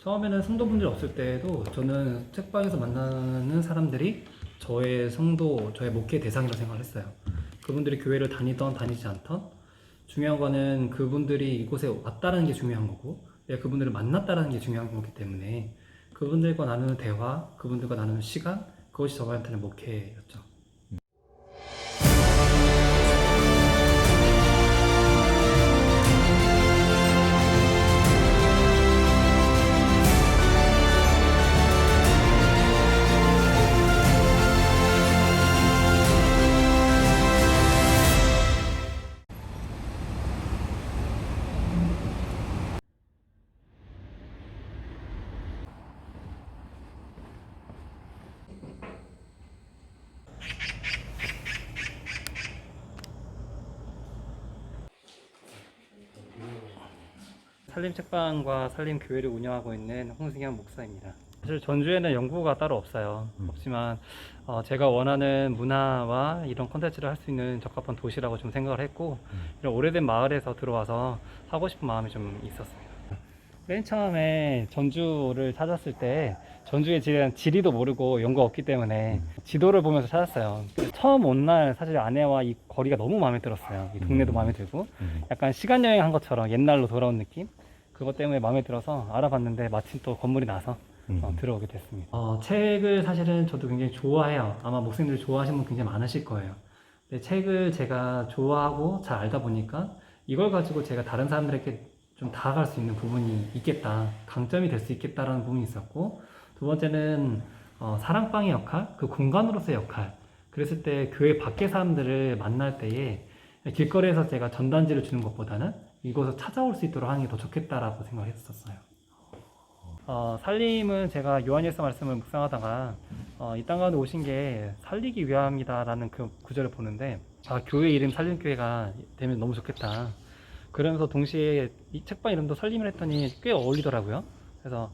처음에는 성도분들이 없을 때에도 저는 책방에서 만나는 사람들이 저의 성도, 저의 목회 대상이라고 생각을 했어요. 그분들이 교회를 다니던 다니지 않던 중요한 거는 그분들이 이곳에 왔다는 게 중요한 거고 내가 그분들을 만났다는 게 중요한 거기 때문에 그분들과 나누는 대화, 그분들과 나누는 시간, 그것이 저한테는 목회였죠. 살림책방과 살림교회를 운영하고 있는 홍승현 목사입니다. 사실 전주에는 연구가 따로 없어요. 없지만 제가 원하는 문화와 이런 콘텐츠를 할 수 있는 적합한 도시라고 좀 생각을 했고 이런 오래된 마을에서 들어와서 하고 싶은 마음이 좀 있었습니다. 맨 처음에 전주를 찾았을 때 전주에 대한 지리도 모르고 연구가 없기 때문에 지도를 보면서 찾았어요. 처음 온 날 사실 아내와 이 거리가 너무 마음에 들었어요. 이 동네도 마음에 들고 약간 시간 여행한 것처럼 옛날로 돌아온 느낌? 그것 때문에 마음에 들어서 알아봤는데 마침 또 건물이 나서 들어오게 됐습니다. 책을 사실은 저도 굉장히 좋아해요. 아마 목사님들 좋아하시는 분 굉장히 많으실 거예요. 근데 책을 제가 좋아하고 잘 알다 보니까 이걸 가지고 제가 다른 사람들에게 좀 다가갈 수 있는 부분이 있겠다, 강점이 될 수 있겠다라는 부분이 있었고, 두 번째는 사랑방의 역할, 그 공간으로서의 역할. 그랬을 때 교회 밖의 사람들을 만날 때에 길거리에서 제가 전단지를 주는 것보다는 이곳을 찾아올 수 있도록 하는 게 더 좋겠다라고 생각했었어요. 살림은 제가 요한일서 말씀을 묵상하다가 이 땅 가운데 오신 게 살리기 위함이다라는 그 구절을 보는데 교회 이름 살림교회가 되면 너무 좋겠다. 그러면서 동시에 이 책방 이름도 살림을 했더니 꽤 어울리더라고요. 그래서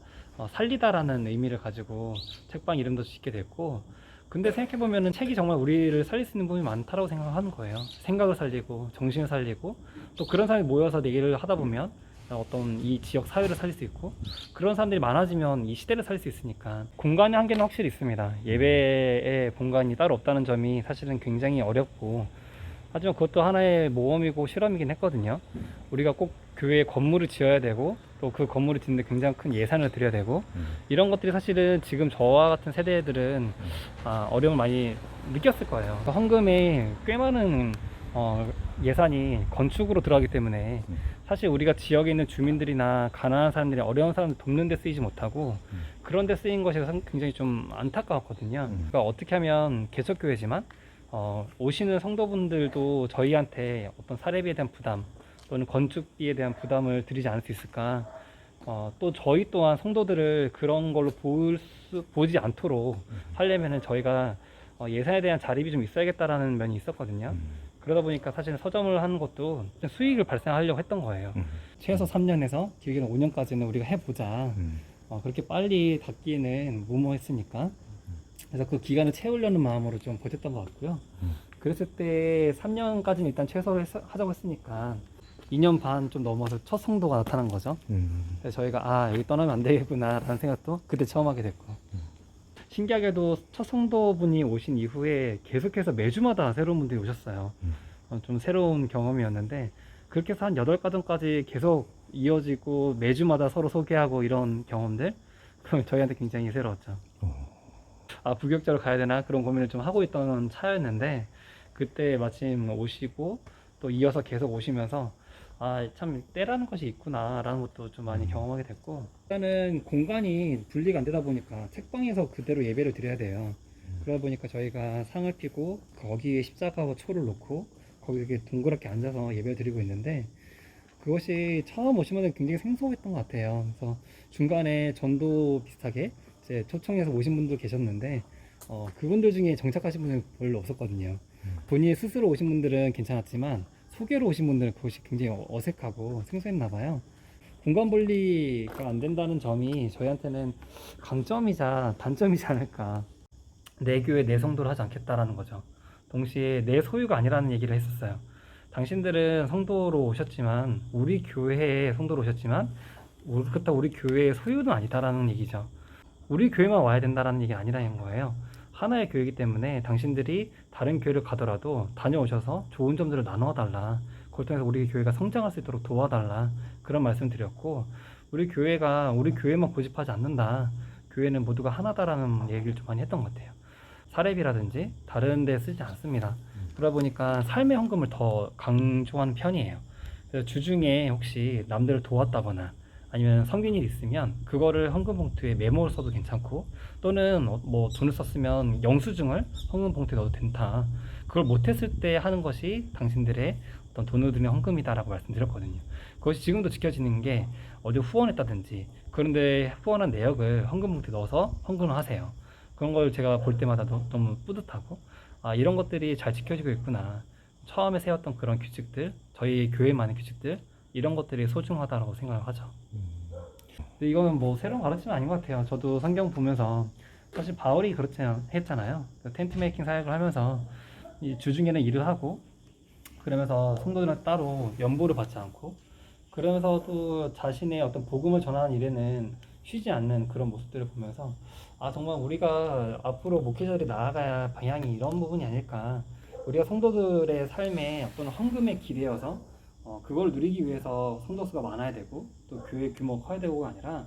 살리다라는 의미를 가지고 책방 이름도 짓게 됐고, 근데 생각해보면은 책이 정말 우리를 살릴 수 있는 부분이 많다라고 생각하는 거예요. 생각을 살리고 정신을 살리고 또 그런 사람이 모여서 얘기를 하다 보면 어떤 이 지역 사회를 살릴 수 있고, 그런 사람들이 많아지면 이 시대를 살릴 수 있으니까 공간의 한계는 확실히 있습니다. 예배의 공간이 따로 없다는 점이 사실은 굉장히 어렵고, 하지만 그것도 하나의 모험이고 실험이긴 했거든요. 우리가 꼭 교회에 건물을 지어야 되고 또 그 건물을 짓는데 굉장히 큰 예산을 들여야 되고 이런 것들이 사실은 지금 저와 같은 세대들은 어려움을 많이 느꼈을 거예요. 헌금에 꽤 많은 예산이 건축으로 들어가기 때문에 사실 우리가 지역에 있는 주민들이나 가난한 사람들이 어려운 사람들 돕는 데 쓰이지 못하고 그런 데 쓰인 것이 굉장히 좀 안타까웠거든요. 그러니까 어떻게 하면 개척교회지만 오시는 성도분들도 저희한테 어떤 사례비에 대한 부담 또는 건축비에 대한 부담을 드리지 않을 수 있을까. 또 저희 또한 성도들을 그런 걸로 보지 않도록 하려면은 저희가 예산에 대한 자립이 좀 있어야겠다라는 면이 있었거든요. 그러다 보니까 사실 서점을 하는 것도 수익을 발생하려고 했던 거예요. 최소 3년에서 길게는 5년까지는 우리가 해보자. 그렇게 빨리 닫기에는 무모했으니까. 그래서 그 기간을 채우려는 마음으로 좀 버텼던 것 같고요. 그랬을 때 3년까지는 일단 최소로 하자고 했으니까 2년 반 좀 넘어서 첫 성도가 나타난 거죠. 그래서 저희가 여기 떠나면 안 되겠구나 라는 생각도 그때 처음 하게 됐고, 신기하게도 첫 성도분이 오신 이후에 계속해서 매주마다 새로운 분들이 오셨어요. 좀 새로운 경험이었는데 그렇게 해서 한 8가정까지 계속 이어지고 매주마다 서로 소개하고 이런 경험들, 그럼 저희한테 굉장히 새로웠죠. 부교육자로 가야 되나 그런 고민을 좀 하고 있던 차였는데 그때 마침 오시고 또 이어서 계속 오시면서 참 때라는 것이 있구나 라는 것도 좀 많이 경험하게 됐고, 일단은 공간이 분리가 안 되다 보니까 책방에서 그대로 예배를 드려야 돼요. 그러다 보니까 저희가 상을 피고 거기에 십자가와 초를 놓고 거기 이렇게 동그랗게 앉아서 예배를 드리고 있는데, 그것이 처음 오시면 굉장히 생소했던 것 같아요. 그래서 중간에 전도 비슷하게 이제 초청해서 오신 분도 계셨는데 그분들 중에 정착하신 분은 별로 없었거든요. 본인이 스스로 오신 분들은 괜찮았지만 소개로 오신 분들은 그것이 굉장히 어색하고 생소했나 봐요. 공간 분리가 안 된다는 점이 저희한테는 강점이자 단점이지 않을까. 내 교회 내 성도를 하지 않겠다라는 거죠. 동시에 내 소유가 아니라는 얘기를 했었어요. 당신들은 성도로 오셨지만 우리 교회에 성도로 오셨지만 그렇다고 우리 교회의 소유는 아니다라는 얘기죠. 우리 교회만 와야 된다라는 얘기 아니라는 거예요. 하나의 교회이기 때문에 당신들이 다른 교회를 가더라도 다녀오셔서 좋은 점들을 나눠달라. 그걸 통해서 우리 교회가 성장할 수 있도록 도와달라. 그런 말씀 드렸고, 우리 교회가 우리 교회만 고집하지 않는다. 교회는 모두가 하나다라는 얘기를 좀 많이 했던 것 같아요. 사례비라든지 다른 데 쓰지 않습니다. 그러다 보니까 삶의 헌금을 더 강조하는 편이에요. 그래서 주중에 혹시 남들을 도왔다거나 아니면 섬긴 일이 있으면 그거를 헌금 봉투에 메모를 써도 괜찮고, 또는 뭐 돈을 썼으면 영수증을 헌금 봉투에 넣어도 된다. 그걸 못했을 때 하는 것이 당신들의 어떤 돈을 드리는 헌금이다라고 말씀드렸거든요. 그것이 지금도 지켜지는 게, 어디 후원했다든지 그런데 후원한 내역을 헌금 봉투에 넣어서 헌금을 하세요. 그런 걸 제가 볼 때마다 너무 뿌듯하고, 아, 이런 것들이 잘 지켜지고 있구나. 처음에 세웠던 그런 규칙들, 저희 교회만의 규칙들, 이런 것들이 소중하다고 생각을 하죠. 근데 이거는 뭐 새로운 가르침은 아닌 것 같아요. 저도 성경 보면서 사실 바울이 그렇지 했잖아요. 텐트 메이킹 사역을 하면서 이 주중에는 일을 하고, 그러면서 성도들은 따로 연보를 받지 않고, 그러면서도 자신의 어떤 복음을 전하는 일에는 쉬지 않는 그런 모습들을 보면서, 아, 정말 우리가 앞으로 목회자들이 나아가야 할 방향이 이런 부분이 아닐까. 우리가 성도들의 삶에 어떤 헌금에 기대어서 그걸 누리기 위해서 성도 수가 많아야 되고 또 교회 규모가 커야 되고가 아니라,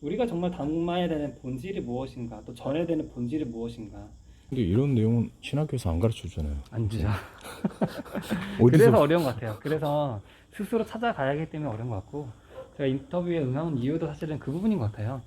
우리가 정말 담아야 되는 본질이 무엇인가, 또 전해야 되는 본질이 무엇인가. 근데 이런 내용은 신학교에서 안 가르쳐 주잖아요. 안 주죠. 어디서 그래서 어려운 것 같아요. 그래서 스스로 찾아가야 하기 때문에 어려운 것 같고, 제가 인터뷰에 응한 이유도 사실은 그 부분인 것 같아요.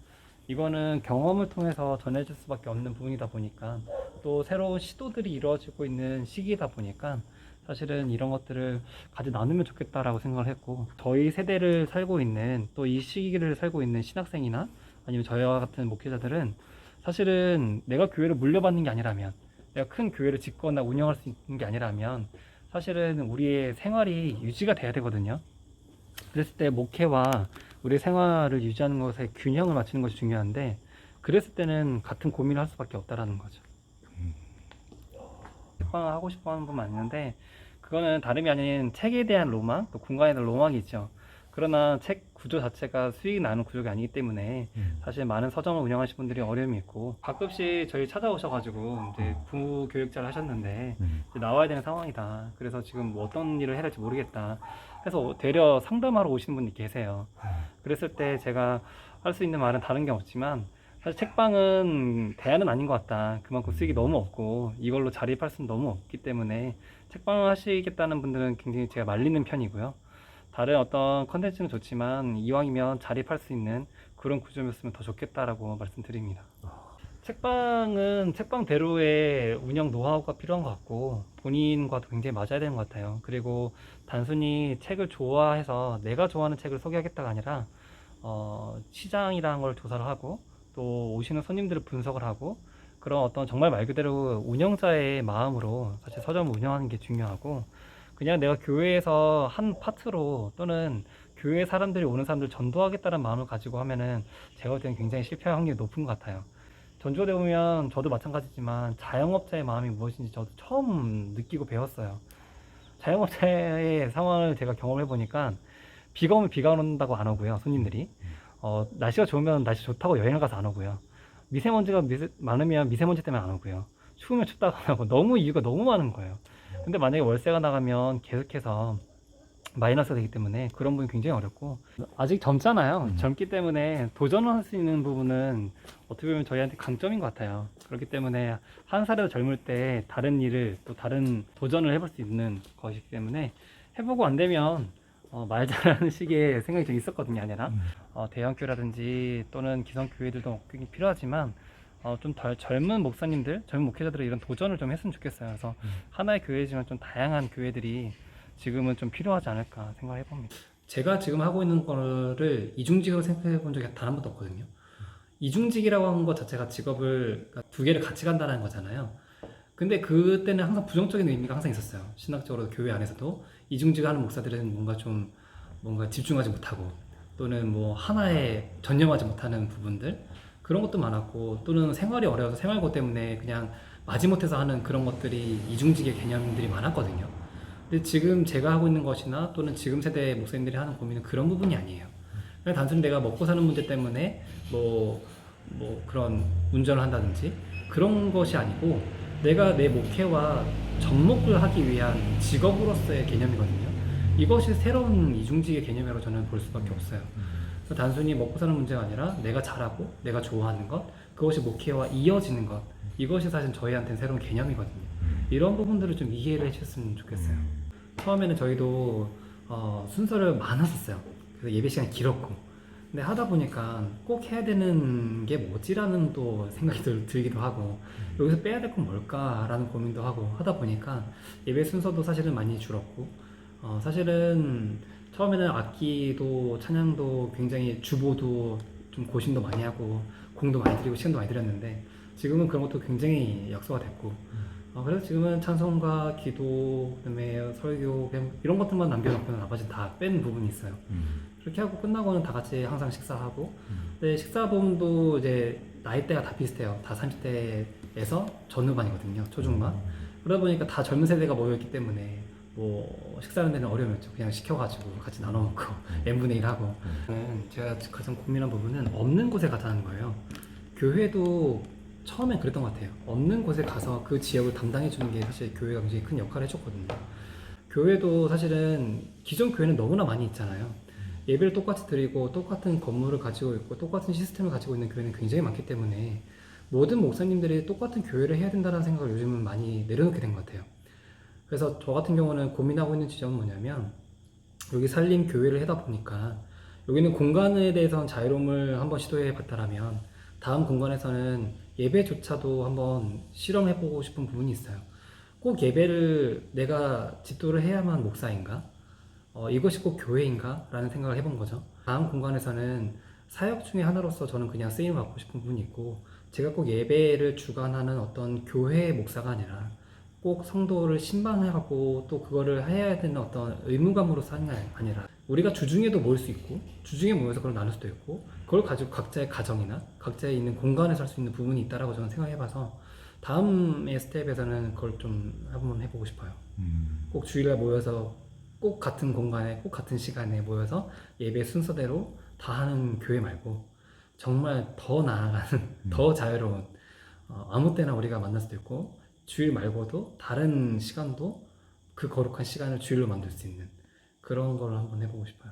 이거는 경험을 통해서 전해질 수밖에 없는 부분이다 보니까, 또 새로운 시도들이 이루어지고 있는 시기이다 보니까 사실은 이런 것들을 같이 나누면 좋겠다라고 생각을 했고, 저희 세대를 살고 있는, 또 이 시기를 살고 있는 신학생이나 아니면 저희와 같은 목회자들은 사실은 내가 교회를 물려받는 게 아니라면, 내가 큰 교회를 짓거나 운영할 수 있는 게 아니라면 사실은 우리의 생활이 유지가 돼야 되거든요. 그랬을 때 목회와 우리 생활을 유지하는 것에 균형을 맞추는 것이 중요한데, 그랬을 때는 같은 고민을 할 수밖에 없다라는 거죠. 책방을 하고 싶어 하는 분만 있는데, 그거는 다름이 아닌 책에 대한 로망, 또 공간에 대한 로망이 있죠. 그러나 책 구조 자체가 수익이 나는 구조가 아니기 때문에 사실 많은 서점을 운영하시는 분들이 어려움이 있고, 가끔씩 저희 찾아오셔가지고 이제 부교육자를 하셨는데 이제 나와야 되는 상황이다. 그래서 지금 뭐 어떤 일을 해야 될지 모르겠다. 해서 되려 상담하러 오시는 분이 계세요. 그랬을 때 제가 할 수 있는 말은 다른 게 없지만, 사실 책방은 대안은 아닌 것 같다. 그만큼 수익이 너무 없고 이걸로 자립할 수는 너무 없기 때문에 책방을 하시겠다는 분들은 굉장히 제가 말리는 편이고요. 다른 어떤 컨텐츠는 좋지만 이왕이면 자립할 수 있는 그런 구조였으면 더 좋겠다라고 말씀드립니다. 책방은 책방대로의 운영 노하우가 필요한 것 같고, 본인과도 굉장히 맞아야 되는 것 같아요. 그리고 단순히 책을 좋아해서 내가 좋아하는 책을 소개하겠다가 아니라, 시장이라는 걸 조사를 하고 또 오시는 손님들을 분석을 하고, 그런 어떤 정말 말 그대로 운영자의 마음으로 사실 서점을 운영하는 게 중요하고, 그냥 내가 교회에서 한 파트로, 또는 교회 사람들이 오는 사람들 전도하겠다는 마음을 가지고 하면은 제가 볼 때는 굉장히 실패할 확률이 높은 것 같아요. 전주대 보면 저도 마찬가지지만 자영업자의 마음이 무엇인지 저도 처음 느끼고 배웠어요. 자영업자의 상황을 제가 경험해 보니까, 비가 오면 비가 온다고 안 오고요, 손님들이. 날씨가 좋으면 날씨 좋다고 여행을 가서 안 오고요. 미세먼지가 많으면 미세먼지 때문에 안 오고요. 추우면 춥다고 안 오고, 너무 이유가 너무 많은 거예요. 근데 만약에 월세가 나가면 계속해서 마이너스가 되기 때문에 그런 부분이 굉장히 어렵고, 아직 젊잖아요. 젊기 때문에 도전을 할 수 있는 부분은 어떻게 보면 저희한테 강점인 것 같아요. 그렇기 때문에 한 살이라도 젊을 때 다른 일을, 또 다른 도전을 해볼 수 있는 것이기 때문에, 해보고 안 되면 말자라는 식의 생각이 좀 있었거든요. 아니라 대형교회라든지 또는 기성교회들도 굉장히 필요하지만, 좀 덜 젊은 목사님들, 젊은 목회자들이 이런 도전을 좀 했으면 좋겠어요. 그래서 하나의 교회지만 좀 다양한 교회들이 지금은 좀 필요하지 않을까 생각해 봅니다. 제가 지금 하고 있는 거를 이중직으로 생각해 본 적이 단 한 번도 없거든요. 이중직이라고 하는 것 자체가 직업을, 그러니까 두 개를 같이 간다는 거잖아요. 근데 그때는 항상 부정적인 의미가 항상 있었어요. 신학적으로 교회 안에서도 이중직을 하는 목사들은 뭔가 집중하지 못하고, 또는 뭐 하나에 전념하지 못하는 부분들, 그런 것도 많았고, 또는 생활이 어려워서 생활고 때문에 그냥 마지못해서 하는 그런 것들이 이중직의 개념들이 많았거든요. 근데 지금 제가 하고 있는 것이나 또는 지금 세대의 목사님들이 하는 고민은 그런 부분이 아니에요. 그냥 단순히 내가 먹고 사는 문제 때문에 뭐 그런 운전을 한다든지 그런 것이 아니고 내가 내 목회와 접목을 하기 위한 직업으로서의 개념이거든요. 이것이 새로운 이중직의 개념이라고 저는 볼 수밖에 없어요. 그래서 단순히 먹고 사는 문제가 아니라 내가 잘하고 내가 좋아하는 것, 그것이 목회와 이어지는 것, 이것이 사실 저희한테는 새로운 개념이거든요. 이런 부분들을 좀 이해를 해주셨으면 좋겠어요. 처음에는 저희도 순서를 많았었어요. 그래서 예배 시간이 길었고, 근데 하다 보니까 꼭 해야 되는 게 뭐지라는 또 생각이 들기도 하고, 여기서 빼야 될 건 뭘까라는 고민도 하고 하다 보니까 예배 순서도 사실은 많이 줄었고, 사실은 처음에는 악기도 찬양도 굉장히 주보도 좀 고심도 많이 하고 공도 많이 들이고 시간도 많이 들였는데, 지금은 그런 것도 굉장히 약소가 됐고, 그래서 지금은 찬송가, 기도, 그다음에 설교 이런 것들만 남겨놓고 나머지 다 뺀 부분이 있어요. 그렇게 하고 끝나고는 다 같이 항상 식사하고, 근데 식사 부분도 이제 나이대가 다 비슷해요. 다 30대에서 전후반이거든요. 초중반. 그러다 보니까 다 젊은 세대가 모여있기 때문에 뭐 식사하는 데는 어려움이 없죠. 그냥 시켜가지고 같이 나눠 먹고 n분의 1 하고. 제가 가장 고민한 부분은 없는 곳에 가자는 거예요. 교회도 처음엔 그랬던 것 같아요. 없는 곳에 가서 그 지역을 담당해 주는 게 사실 교회가 굉장히 큰 역할을 해줬거든요. 교회도 사실은 기존 교회는 너무나 많이 있잖아요. 예배를 똑같이 드리고 똑같은 건물을 가지고 있고 똑같은 시스템을 가지고 있는 교회는 굉장히 많기 때문에 모든 목사님들이 똑같은 교회를 해야 된다는 생각을 요즘은 많이 내려놓게 된 것 같아요. 그래서 저 같은 경우는 고민하고 있는 지점은 뭐냐면, 여기 살림 교회를 하다 보니까 여기는 공간에 대해서는 자유로움을 한번 시도해 봤다라면 다음 공간에서는 예배조차도 한번 실험해보고 싶은 부분이 있어요. 꼭 예배를 내가 집도를 해야만 목사인가? 이것이 꼭 교회인가? 라는 생각을 해본 거죠. 다음 공간에서는 사역 중에 하나로서 저는 그냥 쓰임을 받고 싶은 부분이 있고, 제가 꼭 예배를 주관하는 어떤 교회의 목사가 아니라 꼭 성도를 신방하고 또 그거를 해야 되는 어떤 의무감으로서 하는 게 아니라, 우리가 주중에도 모일 수 있고 주중에 모여서 그걸 나눌 수도 있고, 그걸 가지고 각자의 가정이나 각자의 있는 공간에서 할 수 있는 부분이 있다라고 저는 생각해봐서 다음의 스텝에서는 그걸 좀 한번 해보고 싶어요. 꼭 주일날 모여서 꼭 같은 공간에 꼭 같은 시간에 모여서 예배 순서대로 다 하는 교회 말고, 정말 더 나아가는 더 자유로운, 아무 때나 우리가 만날 수도 있고 주일 말고도 다른 시간도 그 거룩한 시간을 주일로 만들 수 있는 그런 걸 한번 해보고 싶어요.